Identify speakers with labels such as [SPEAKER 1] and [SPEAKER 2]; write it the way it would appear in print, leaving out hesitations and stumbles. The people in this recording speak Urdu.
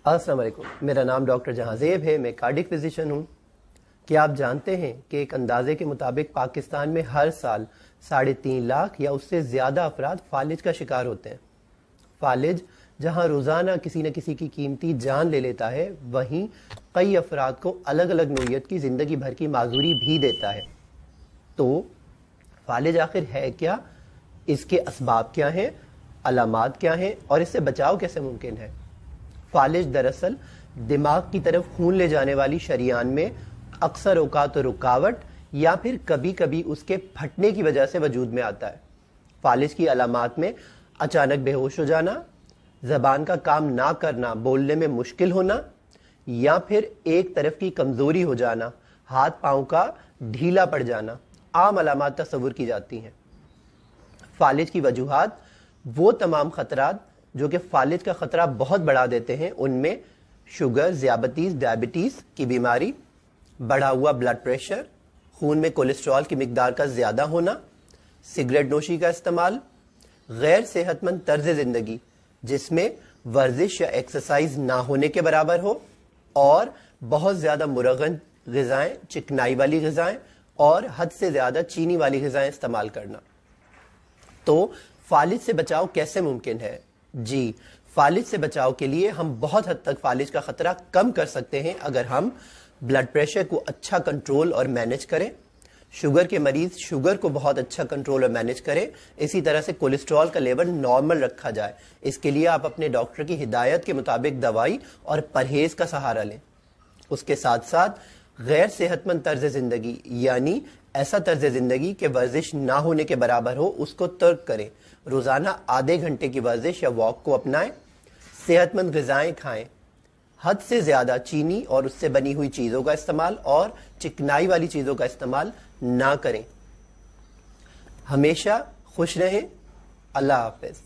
[SPEAKER 1] السلام علیکم، میرا نام ڈاکٹر جہاں زیب ہے، میں کارڈک فزیشین ہوں۔ کیا آپ جانتے ہیں کہ ایک اندازے کے مطابق پاکستان میں ہر سال 3.5 لاکھ یا اس سے زیادہ افراد فالج کا شکار ہوتے ہیں۔ فالج جہاں روزانہ کسی نہ کسی کی قیمتی جان لے لیتا ہے، وہیں کئی افراد کو الگ الگ نوعیت کی زندگی بھر کی معذوری بھی دیتا ہے۔ تو فالج آخر ہے کیا؟ اس کے اسباب کیا ہیں، علامات کیا ہیں اور اس سے بچاؤ کیسے ممکن ہے؟ فالج دراصل دماغ کی طرف خون لے جانے والی شریان میں اکثر اوقات رکاوٹ یا پھر کبھی کبھی اس کے پھٹنے کی وجہ سے وجود میں آتا ہے۔ فالج کی علامات میں اچانک بے ہوش ہو جانا، زبان کا کام نہ کرنا، بولنے میں مشکل ہونا یا پھر ایک طرف کی کمزوری ہو جانا، ہاتھ پاؤں کا ڈھیلا پڑ جانا عام علامات تصور کی جاتی ہیں۔ فالج کی وجوہات وہ تمام خطرات جو کہ فالج کا خطرہ بہت بڑھا دیتے ہیں، ان میں شوگر، ذیابیطس، ڈائبٹیز کی بیماری، بڑھا ہوا بلڈ پریشر، خون میں کولیسٹرول کی مقدار کا زیادہ ہونا، سگریٹ نوشی کا استعمال، غیر صحت مند طرز زندگی جس میں ورزش یا ایکسرسائز نہ ہونے کے برابر ہو، اور بہت زیادہ مرغن غذائیں، چکنائی والی غذائیں اور حد سے زیادہ چینی والی غذائیں استعمال کرنا۔ تو فالج سے بچاؤ کیسے ممکن ہے؟ جی، فالج سے بچاؤ کے لیے ہم بہت حد تک فالج کا خطرہ کم کر سکتے ہیں اگر ہم بلڈ پریشر کو اچھا کنٹرول اور مینج کریں، شوگر کے مریض شوگر کو بہت اچھا کنٹرول اور مینج کریں، اسی طرح سے کولیسٹرول کا لیول نارمل رکھا جائے۔ اس کے لیے آپ اپنے ڈاکٹر کی ہدایت کے مطابق دوائی اور پرہیز کا سہارا لیں۔ اس کے ساتھ ساتھ غیر صحت مند طرز زندگی، یعنی ایسا طرز زندگی کہ ورزش نہ ہونے کے برابر ہو، اس کو ترک کریں۔ روزانہ آدھے گھنٹے کی ورزش یا واک کو اپنائیں، صحت مند غذائیں کھائیں، حد سے زیادہ چینی اور اس سے بنی ہوئی چیزوں کا استعمال اور چکنائی والی چیزوں کا استعمال نہ کریں۔ ہمیشہ خوش رہیں۔ اللہ حافظ۔